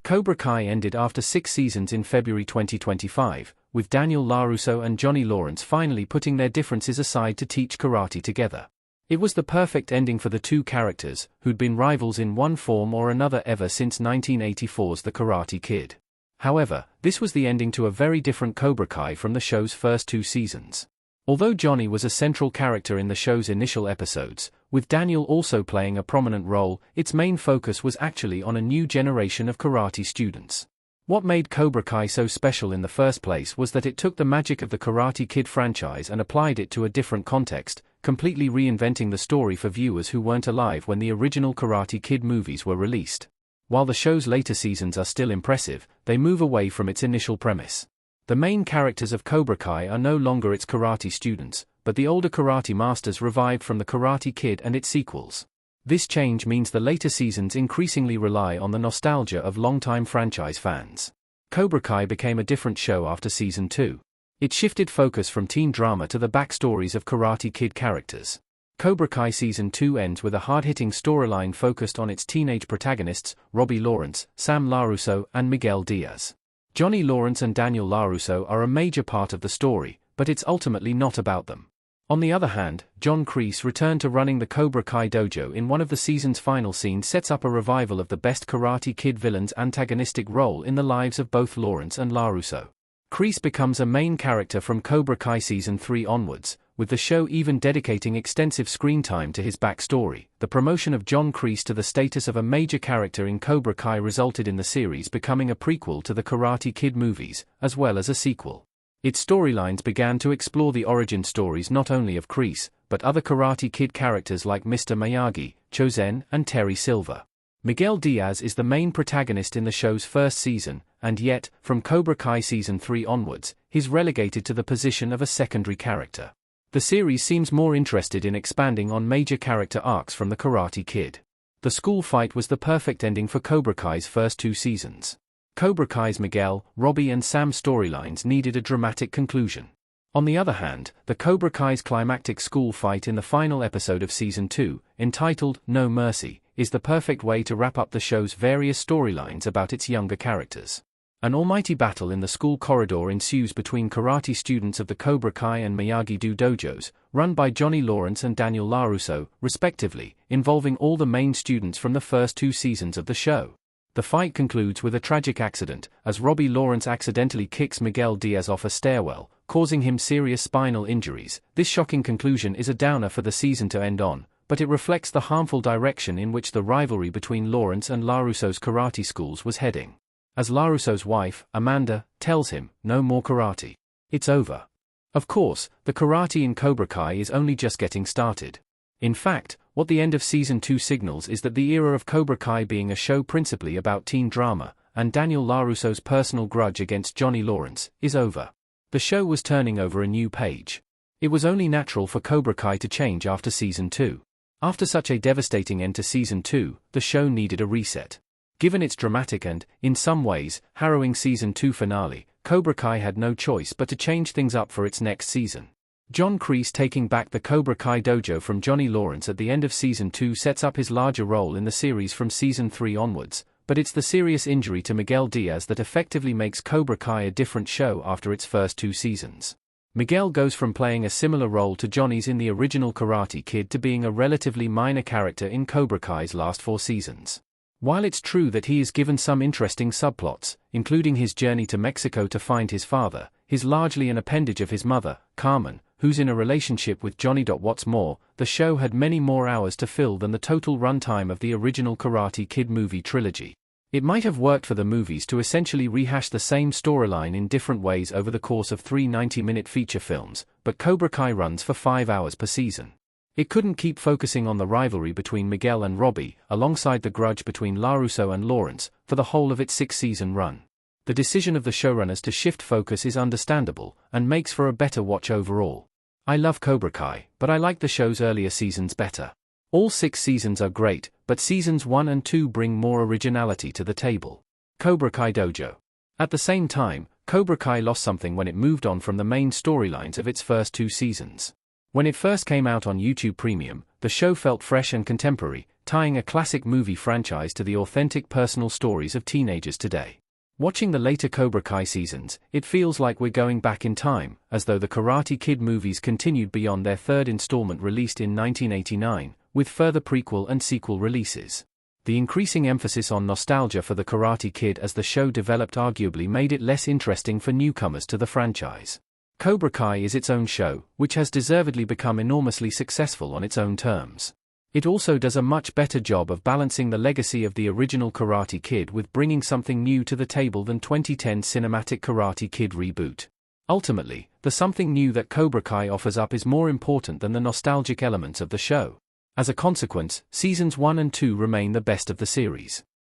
Cobra Kai ended after 6 seasons in February 2025, with Daniel LaRusso and Johnny Lawrence finally putting their differences aside to teach karate together. It was the perfect ending for the two characters, who'd been rivals in one form or another ever since 1984's The Karate Kid. However, this was the ending to a very different Cobra Kai from the show's first 2 seasons. Although Johnny was a central character in the show's initial episodes, with Daniel also playing a prominent role, its main focus was actually on a new generation of karate students. What made Cobra Kai so special in the first place was that it took the magic of the Karate Kid franchise and applied it to a different context, completely reinventing the story for viewers who weren't alive when the original Karate Kid movies were released. While the show's later seasons are still impressive, they move away from its initial premise. The main characters of Cobra Kai are no longer its karate students, but the older karate masters revived from the Karate Kid and its sequels. This change means the later seasons increasingly rely on the nostalgia of longtime franchise fans. Cobra Kai became a different show after Season 2. It shifted focus from teen drama to the backstories of Karate Kid characters. Cobra Kai Season 2 ends with a hard-hitting storyline focused on its teenage protagonists, Robbie Lawrence, Sam LaRusso, and Miguel Diaz. Johnny Lawrence and Daniel LaRusso are a major part of the story, but it's ultimately not about them. On the other hand, John Kreese returned to running the Cobra Kai dojo in one of the season's final scenes sets up a revival of the best Karate Kid villain's antagonistic role in the lives of both Lawrence and LaRusso. Kreese becomes a main character from Cobra Kai Season 3 onwards, with the show even dedicating extensive screen time to his backstory. The promotion of John Kreese to the status of a major character in Cobra Kai resulted in the series becoming a prequel to the Karate Kid movies, as well as a sequel. Its storylines began to explore the origin stories not only of Kreese, but other Karate Kid characters like Mr. Miyagi, Chozen, and Terry Silver. Miguel Diaz is the main protagonist in the show's first season, and yet, from Cobra Kai Season 3 onwards, he's relegated to the position of a secondary character. The series seems more interested in expanding on major character arcs from the Karate Kid. The school fight was the perfect ending for Cobra Kai's first 2 seasons. Cobra Kai's Miguel, Robbie and Sam storylines needed a dramatic conclusion. On the other hand, the Cobra Kai's climactic school fight in the final episode of Season 2, entitled No Mercy, is the perfect way to wrap up the show's various storylines about its younger characters. An almighty battle in the school corridor ensues between karate students of the Cobra Kai and Miyagi-Do dojos, run by Johnny Lawrence and Daniel LaRusso, respectively, involving all the main students from the first 2 seasons of the show. The fight concludes with a tragic accident, as Robbie Lawrence accidentally kicks Miguel Diaz off a stairwell, causing him serious spinal injuries. This shocking conclusion is a downer for the season to end on, but it reflects the harmful direction in which the rivalry between Lawrence and LaRusso's karate schools was heading. As LaRusso's wife, Amanda, tells him, "No more karate. It's over." Of course, the karate in Cobra Kai is only just getting started. In fact, what the end of Season 2 signals is that the era of Cobra Kai being a show principally about teen drama, and Daniel LaRusso's personal grudge against Johnny Lawrence, is over. The show was turning over a new page. It was only natural for Cobra Kai to change after Season 2. After such a devastating end to Season 2, the show needed a reset. Given its dramatic and, in some ways, harrowing Season 2 finale, Cobra Kai had no choice but to change things up for its next season. John Kreese taking back the Cobra Kai dojo from Johnny Lawrence at the end of Season 2 sets up his larger role in the series from Season 3 onwards, but it's the serious injury to Miguel Diaz that effectively makes Cobra Kai a different show after its first 2 seasons. Miguel goes from playing a similar role to Johnny's in the original Karate Kid to being a relatively minor character in Cobra Kai's last 4 seasons. While it's true that he is given some interesting subplots, including his journey to Mexico to find his father, he's largely an appendage of his mother, Carmen, who's in a relationship with Johnny. What's more, the show had many more hours to fill than the total runtime of the original Karate Kid movie trilogy. It might have worked for the movies to essentially rehash the same storyline in different ways over the course of 3 90-minute feature films, but Cobra Kai runs for 5 hours per season. It couldn't keep focusing on the rivalry between Miguel and Robbie, alongside the grudge between LaRusso and Lawrence, for the whole of its 6-season run. The decision of the showrunners to shift focus is understandable, and makes for a better watch overall. I love Cobra Kai, but I like the show's earlier seasons better. All 6 seasons are great, but seasons 1 and 2 bring more originality to the table. Cobra Kai Dojo. At the same time, Cobra Kai lost something when it moved on from the main storylines of its first 2 seasons. When it first came out on YouTube Premium, the show felt fresh and contemporary, tying a classic movie franchise to the authentic personal stories of teenagers today. Watching the later Cobra Kai seasons, it feels like we're going back in time, as though the Karate Kid movies continued beyond their third installment released in 1989, with further prequel and sequel releases. The increasing emphasis on nostalgia for the Karate Kid as the show developed arguably made it less interesting for newcomers to the franchise. Cobra Kai is its own show, which has deservedly become enormously successful on its own terms. It also does a much better job of balancing the legacy of the original Karate Kid with bringing something new to the table than 2010's cinematic Karate Kid reboot. Ultimately, the something new that Cobra Kai offers up is more important than the nostalgic elements of the show. As a consequence, seasons 1 and 2 remain the best of the series.